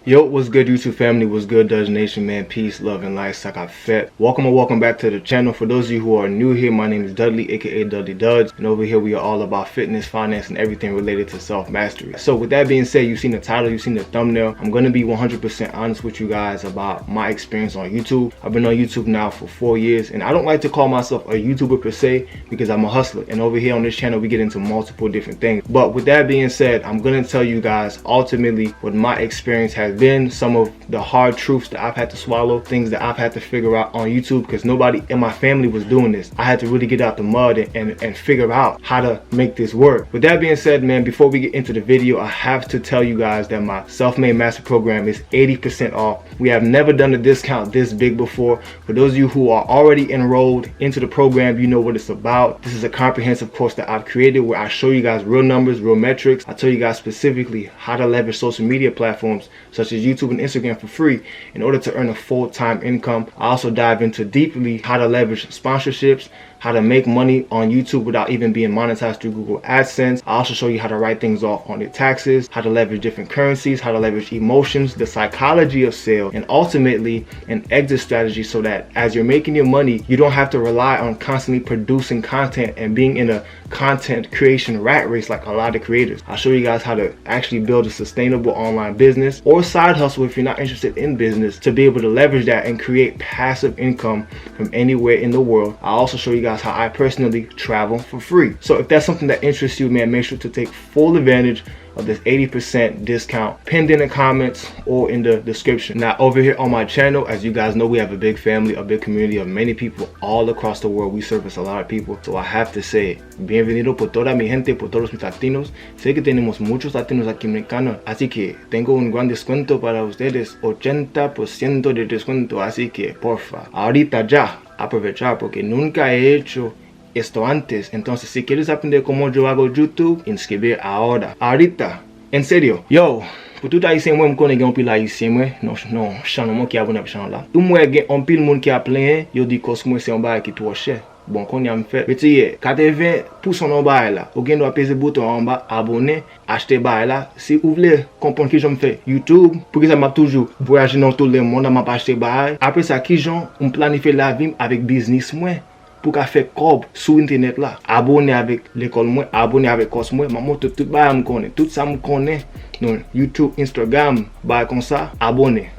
Yo, what's good YouTube family, what's good Dutch Nation, man, peace, love, and life, Saka Fet. Welcome back to the channel. For those of you who are new here, my name is Dudley, aka Dudley Duds, and over here we are all about fitness, finance, and everything related to self-mastery. So with that being said, you've seen the title, you've seen the thumbnail. I'm going to be 100% honest with you guys about my experience on YouTube. I've been on YouTube now for 4 years, and I don't like to call myself a YouTuber per se because I'm a hustler, and over here on this channel we get into multiple different things. But with that being said, I'm going to tell you guys ultimately what my experience has been, some of the hard truths that I've had to swallow, things that I've had to figure out on YouTube because nobody in my family was doing this. I had to really get out the mud and figure out how to make this work. With that being said, man, before we get into the video, I have to tell you guys that my self-made master program is 80% off. We have never done a discount this big before. For those of you who are already enrolled into the program, you know what it's about. This is a comprehensive course that I've created where I show you guys real numbers, real metrics. I tell you guys specifically how to leverage social media platforms such as YouTube and Instagram for free in order to earn a full-time income. I also dive into deeply how to leverage sponsorships, how to make money on YouTube without even being monetized through Google Adsense. I also show you how to write things off on your taxes, how to leverage different currencies, how to leverage emotions, the psychology of sale, and ultimately an exit strategy so that as you're making your money, you don't have to rely on constantly producing content and being in a content creation rat race like a lot of creators. I'll show you guys how to actually build a sustainable online business or side hustle if you're not interested in business, to be able to leverage that and create passive income from anywhere in the world. I'll also show you guys how I personally travel for free. So if that's something that interests you, man, make sure to take full advantage of this 80% discount pinned in the comments or in the description. Now over here on my channel, as you guys know, we have a big family, a big community of many people all across the world. We service a lot of people, so I have to say bienvenido por toda mi gente, por todos mis latinos. Sé que tenemos muchos latinos aquí mexicanos, así que tengo un gran descuento para ustedes, 80% de descuento, así que porfa, ahorita ya aprovechar porque nunca he hecho esto antes. Entonces si quieres aprender cómo yo hago YouTube, inscribir ahorita, en serio. Yo, pour tout haïtien, moi, je connais un pile haïtien, moi, non, chano, moi qui abonne à chano là. Ou moi, un pile monde qui a plein, yo dit que moi c'est un bail qui trop cher. Bon, qu'on y a fait, mais tu sais, 80% en bas là, ou bien doit peser bouton en bas, abonner, acheter bas là. Si vous voulez comprendre qui j'en fais YouTube, pour que ça m'a toujours voyager dans tout le monde, m'a pas acheter bas. Après ça, qui j'en on planifie la vie avec business moi. Pour qu'à faire cob sur internet là, abonner avec l'école moi, abonner avec course moi, maman tout bah me connaît, tout ça me connaît. Donc YouTube, Instagram, bah comme ça, abonner.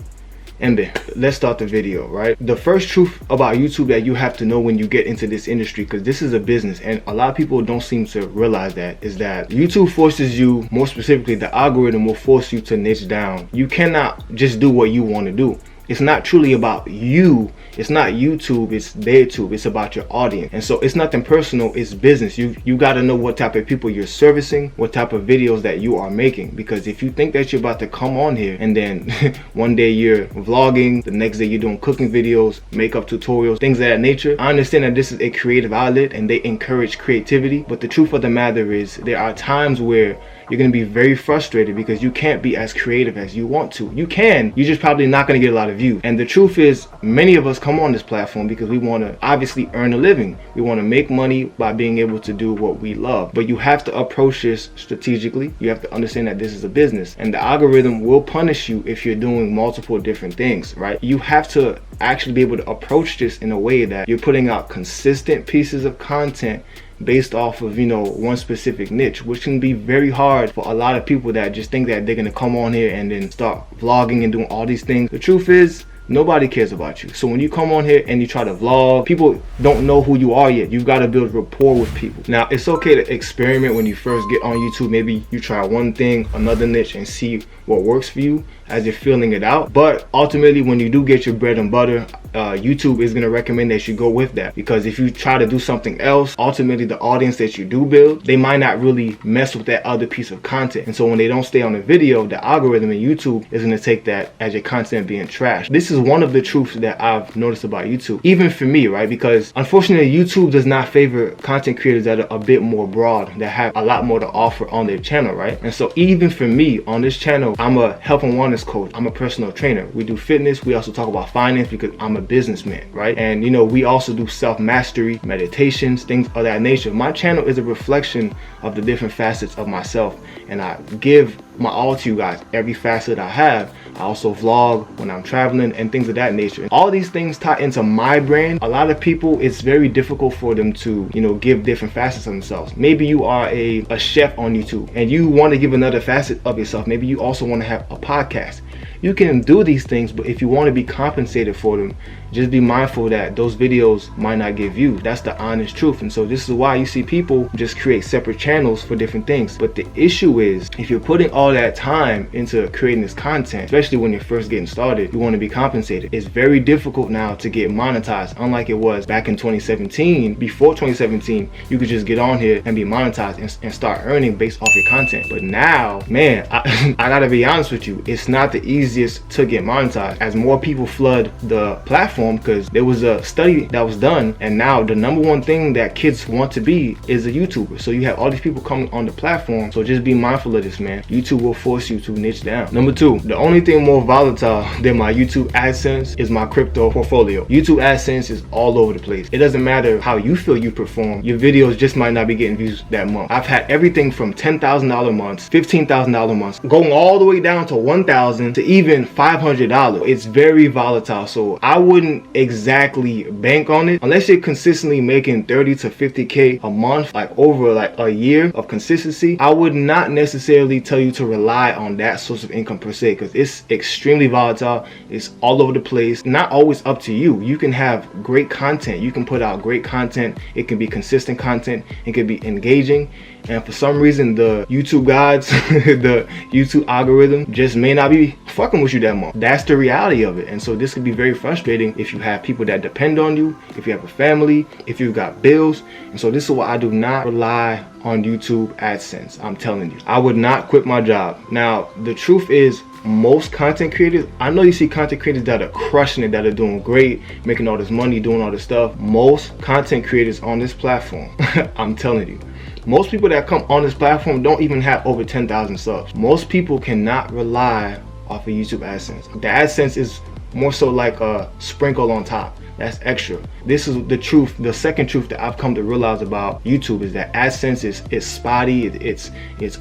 And then let's start the video, right? The first truth about YouTube that you have to know when you get into this industry, because this is a business and a lot of people don't seem to realize that, is that YouTube forces you, more specifically the algorithm will force you to niche down. You cannot just do what you want to do. It's not truly about you. It's not YouTube, it's their tube. It's about your audience. And so it's nothing personal, it's business. You got to know what type of people you're servicing, what type of videos that you are making. Because if you think that you're about to come on here and then one day you're vlogging, the next day you're doing cooking videos, makeup tutorials, things of that nature. I understand that this is a creative outlet and they encourage creativity. But the truth of the matter is there are times where you're going to be very frustrated because you can't be as creative as you want to. You can, you're just probably not going to get a lot of views. And the truth is, many of us come on this platform because we want to obviously earn a living. We want to make money by being able to do what we love. But you have to approach this strategically. You have to understand that this is a business and the algorithm will punish you if you're doing multiple different things, right? You have to actually be able to approach this in a way that you're putting out consistent pieces of content based off of, you know, one specific niche, which can be very hard for a lot of people that just think that they're gonna come on here and then start vlogging and doing all these things. The truth is, nobody cares about you. So when you come on here and you try to vlog, people don't know who you are yet. You've got to build rapport with people. Now, it's okay to experiment when you first get on YouTube. Maybe you try one thing, another niche, and see what works for you as you're feeling it out. But ultimately, when you do get your bread and butter, YouTube is going to recommend that you go with that, because if you try to do something else, ultimately the audience that you do build, they might not really mess with that other piece of content. And so when they don't stay on the video, the algorithm in YouTube is going to take that as your content being trash. This is one of the truths that I've noticed about YouTube, even for me, right? Because unfortunately, YouTube does not favor content creators that are a bit more broad, that have a lot more to offer on their channel, right? And so even for me on this channel, I'm a health and wellness coach. I'm a personal trainer. We do fitness. We also talk about finance because I'm a businessman, right? And you know, we also do self-mastery, meditations, things of that nature. My channel is a reflection of the different facets of myself, and I give my all to you guys, every facet I have. I also vlog when I'm traveling and things of that nature. All these things tie into my brand. A lot of people, it's very difficult for them to, you know, give different facets of themselves. Maybe you are a chef on YouTube and you want to give another facet of yourself. Maybe you also want to have a podcast. You can do these things, but if you want to be compensated for them, just be mindful that those videos might not get views. That's the honest truth. And so this is why you see people just create separate channels for different things. But the issue is, if you're putting all that time into creating this content, especially when you're first getting started, you want to be compensated. It's very difficult now to get monetized, unlike it was back in 2017. Before 2017, you could just get on here and be monetized and start earning based off your content. But now, man, I gotta be honest with you, it's not the easiest to get monetized. As more people flood the platform, because there was a study that was done, and now the number one thing that kids want to be is a YouTuber. So you have all these people coming on the platform, so just be mindful of this, man. YouTube will force you to niche down. Number two, the only thing more volatile than my YouTube AdSense is my crypto portfolio. YouTube AdSense is all over the place. It doesn't matter how you feel you perform, your videos just might not be getting views that month. I've had everything from $10,000 months, $15,000 months, going all the way down to $1,000 to even $500. It's very volatile, so I wouldn't exactly bank on it unless you're consistently making 30 to 50K a month, like over like a year of consistency. I would not necessarily tell you to rely on that source of income per se, because it's extremely volatile. It's all over the place, not always up to you. You can have great content, you can put out great content, it can be consistent content, it can be engaging, and for some reason the YouTube gods the YouTube algorithm just may not be fucking with you that much. That's the reality of it. And so this could be very frustrating if you have people that depend on you, if you have a family, if you've got bills. And so this is why I do not rely on YouTube AdSense. I'm telling you, I would not quit my job. Now the truth is, most content creators, I know you see content creators that are crushing it, that are doing great, making all this money, doing all this stuff. Most content creators on this platform, I'm telling you, most people that come on this platform don't even have over 10,000 subs. Most people cannot rely off of YouTube AdSense. The AdSense is more so like a sprinkle on top. That's extra. This is the truth. The second truth that I've come to realize about YouTube is that AdSense is spotty. It's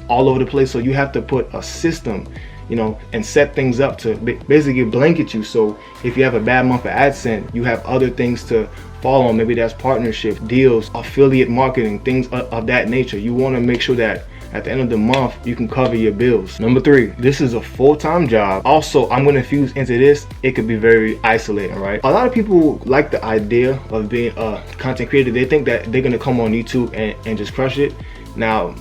all over the place. So you have to put a system, you know, and set things up to basically blanket you. So if you have a bad month for AdSense, you have other things to follow on. Maybe that's partnership deals, affiliate marketing, things of that nature. You want to make sure that at the end of the month you can cover your bills. Number three, this is a full-time job. Also, I'm going to fuse into this, it could be very isolating, right? A lot of people like the idea of being a content creator. They think that they're going to come on YouTube and just crush it. Now,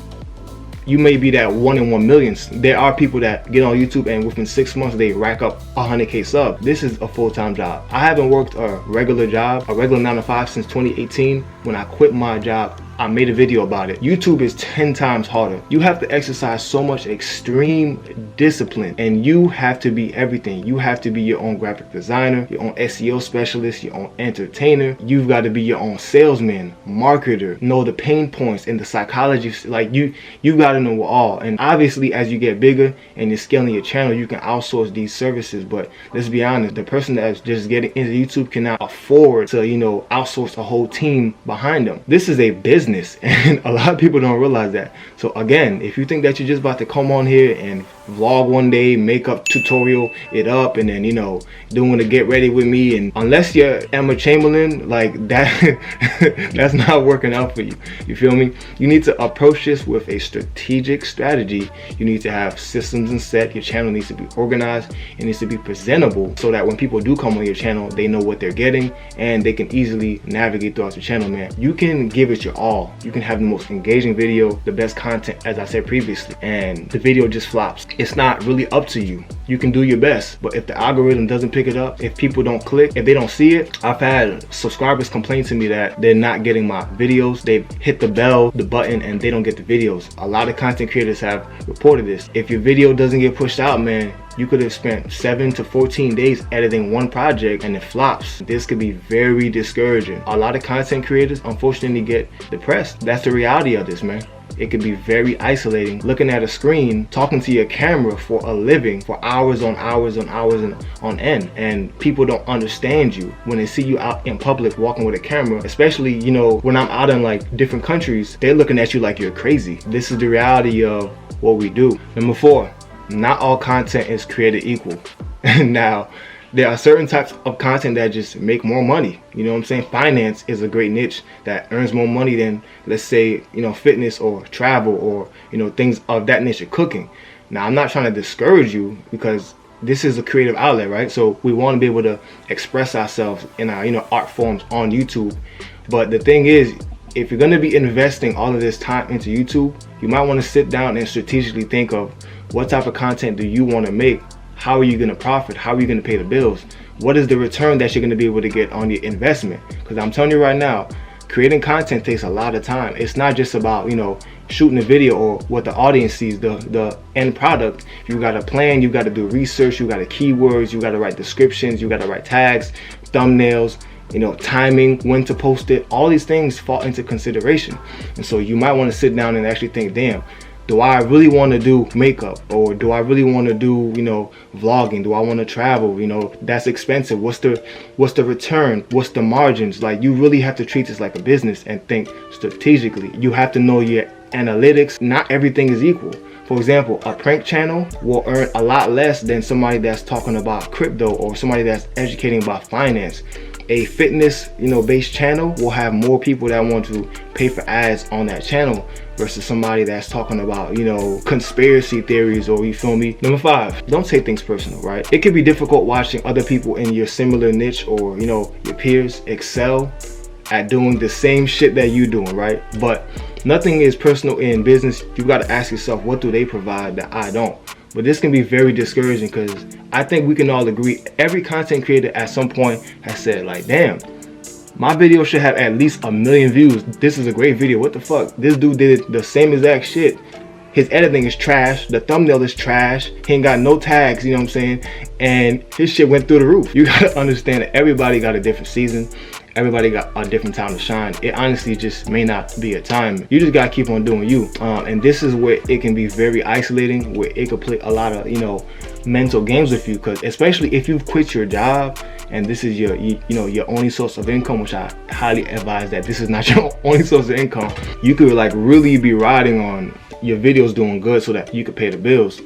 you may be that 1 in 1 million. There are people that get on YouTube and within 6 months they rack up 100K subs. This is a full-time job. I haven't worked a regular job, a regular 9 to 5 since 2018. When I quit my job, I made a video about it. YouTube is 10 times harder. You have to exercise so much extreme discipline, and you have to be everything. You have to be your own graphic designer, your own SEO specialist, your own entertainer. You've got to be your own salesman, marketer, know the pain points and the psychology. Like you got to know all. And obviously, as you get bigger and you're scaling your channel, you can outsource these services. But let's be honest, the person that's just getting into YouTube cannot afford to, you know, outsource a whole team behind them. This is a business. And a lot of people don't realize that. So again, if you think that you're just about to come on here and vlog one day, makeup tutorial it up, and then, you know, doing a get ready with me, and unless you're Emma Chamberlain, like that that's not working out for you. You feel me? You need to approach this with a strategic strategy. You need to have systems and set. Your channel needs to be organized. It needs to be presentable so that when people do come on your channel, they know what they're getting and they can easily navigate throughout your channel, man. You can give it your all. You can have the most engaging video, the best content, as I said previously, and the video just flops. It's not really up to you. You can do your best, but if the algorithm doesn't pick it up, if people don't click, if they don't see it, I've had subscribers complain to me that they're not getting my videos. They've hit the button, and they don't get the videos. A lot of content creators have reported this. If your video doesn't get pushed out, man, you could have spent 7 to 14 days editing one project and it flops. This could be very discouraging. A lot of content creators unfortunately get depressed. That's the reality of this, man. It could be very isolating, looking at a screen, talking to your camera for a living for hours on hours on hours and on end, and people don't understand you when they see you out in public walking with a camera. Especially, you know, when I'm out in like different countries, they're looking at you like you're crazy. This is the reality of what we do. Number 4, not all content is created equal. Now, there are certain types of content that just make more money. You know what I'm saying? Finance is a great niche that earns more money than, let's say, fitness or travel or, things of that nature, cooking. Now, I'm not trying to discourage you because this is a creative outlet, right? So we want to be able to express ourselves in our, art forms on YouTube. But the thing is, if you're going to be investing all of this time into YouTube, you might want to sit down and strategically think of what type of content do you want to make? How are you going to profit? How are you going to pay the bills? What is the return that you're going to be able to get on your investment? Because I'm telling you right now, creating content takes a lot of time. It's not just about, shooting a video or what the audience sees, the end product. You got to plan, you got to do research, you got to keywords, you got to write descriptions, you got to write tags, thumbnails, timing, when to post it. All these things fall into consideration. And so you might want to sit down and actually think, damn, do I really want to do makeup, or do I really want to do, vlogging? Do I want to travel? That's expensive. What's the return? What's the margins? Like, you really have to treat this like a business and think strategically. You have to know your analytics. Not everything is equal. For example, a prank channel will earn a lot less than somebody that's talking about crypto or somebody that's educating about finance. A fitness, based channel will have more people that want to pay for ads on that channel versus somebody that's talking about, conspiracy theories, or, you feel me? Number 5, don't take things personal, right? It can be difficult watching other people in your similar niche or, your peers excel at doing the same shit that you doing, right? But nothing is personal in business. You got to ask yourself, what do they provide that I don't? But this can be very discouraging, because I think we can all agree every content creator at some point has said, like, damn, my video should have at least 1 million views. This is a great video. What the fuck? This dude did the same exact shit. His editing is trash. The thumbnail is trash. He ain't got no tags, you know what I'm saying? And his shit went through the roof. You gotta understand that everybody got a different season. Everybody got a different time to shine. It honestly just may not be a time. You just gotta keep on doing you. And this is where it can be very isolating, where it could play a lot of, mental games with you. Because especially if you've quit your job and this is your, your only source of income, which I highly advise that this is not your only source of income. You could like really be riding on your videos doing good so that you could pay the bills.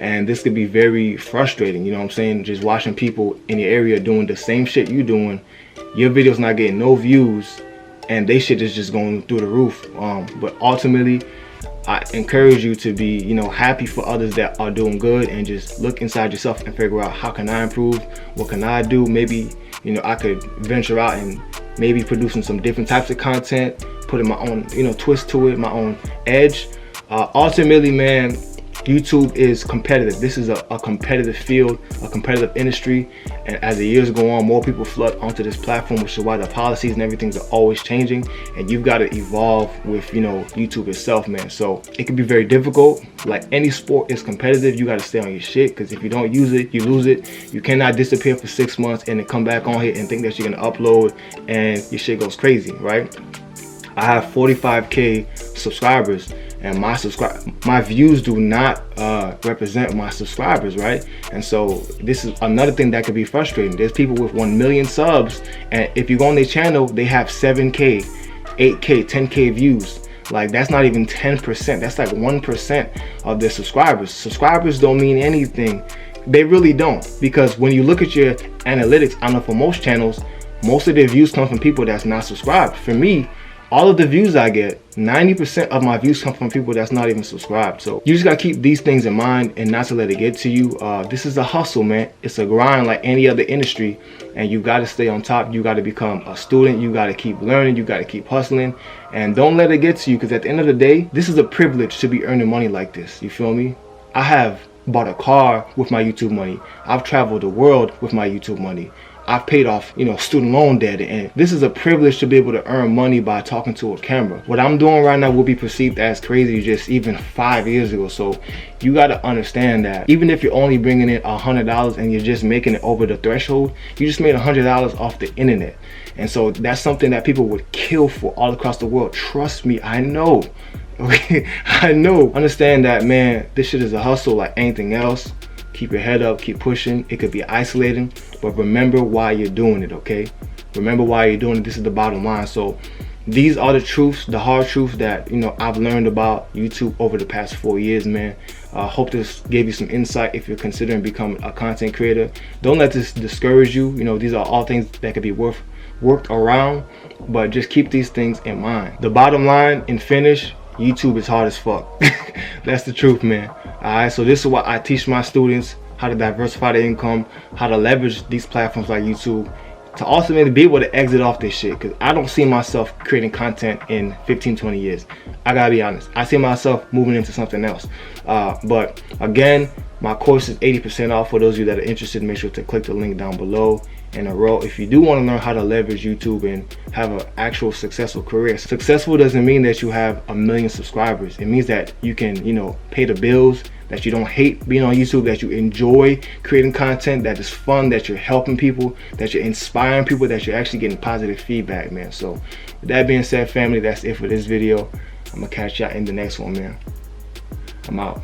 And this could be very frustrating, you know what I'm saying? Just watching people in your area doing the same shit you doing. Your video's not getting no views and they shit is just going through the roof. But ultimately, I encourage you to be, happy for others that are doing good, and just look inside yourself and figure out, how can I improve? What can I do? Maybe, I could venture out and maybe producing some different types of content, putting my own, twist to it, my own edge. Ultimately, man, YouTube is competitive. This is a competitive field, a competitive industry, and as the years go on, more people flood onto this platform, which is why the policies and everything are always changing, and you've got to evolve with, YouTube itself, man. So it can be very difficult. Like any sport is competitive. You got to stay on your shit, because if you don't use it, you lose it. You cannot disappear for 6 months and then come back on here and think that you're gonna upload and your shit goes crazy, right? I have 45K subscribers, and my views do not represent my subscribers, right? And so this is another thing that could be frustrating. There's people with 1 million subs, and if you go on their channel, they have 7K, 8K, 10K views. Like, that's not even 10%. That's like 1% of their subscribers. Subscribers don't mean anything. They really don't, because when you look at your analytics, I know for most channels, most of their views come from people that's not subscribed. For me, all of the views I get, 90% of my views come from people that's not even subscribed. So you just gotta keep these things in mind and not to let it get to you. This is a hustle, man. It's a grind like any other industry, and you gotta stay on top. You gotta become a student. You gotta keep learning. You gotta keep hustling, and don't let it get to you, because at the end of the day, this is a privilege to be earning money like this. You feel me? I have bought a car with my YouTube money. I've traveled the world with my YouTube money. I've paid off, student loan debt, and this is a privilege to be able to earn money by talking to a camera. What I'm doing right now will be perceived as crazy just even 5 years ago. So you got to understand that even if you're only bringing in $100 and you're just making it over the threshold, you just made $100 off the internet. And so that's something that people would kill for all across the world. Trust me, I know. Okay, I know. Understand that, man. This shit is a hustle like anything else. Keep your head up, keep pushing. It could be isolating, but remember why you're doing it, okay? Remember why you're doing it. This is the bottom line. So these are the truths, the hard truths that, you know, I've learned about YouTube over the past 4 years, man. I hope this gave you some insight if you're considering becoming a content creator. Don't let this discourage you. You know, these are all things that could be worked around, but just keep these things in mind. The bottom line and finish, YouTube is hard as fuck. That's the truth, man. Alright, so this is what I teach my students: how to diversify their income, how to leverage these platforms like YouTube to ultimately be able to exit off this shit. Because I don't see myself creating content in 15-20 years. I gotta be honest, I see myself moving into something else. But again, my course is 80% off. For those of you that are interested, make sure to click the link down below. And if you do want to learn how to leverage YouTube and have an actual successful career. Successful doesn't mean that you have 1 million subscribers. It means that you can, you know, pay the bills, that you don't hate being on YouTube, that you enjoy creating content that is fun, that you're helping people, that you're inspiring people, that you're actually getting positive feedback, man. So with that being said, family, that's it for this video. I'm gonna catch y'all in the next one, man. I'm out.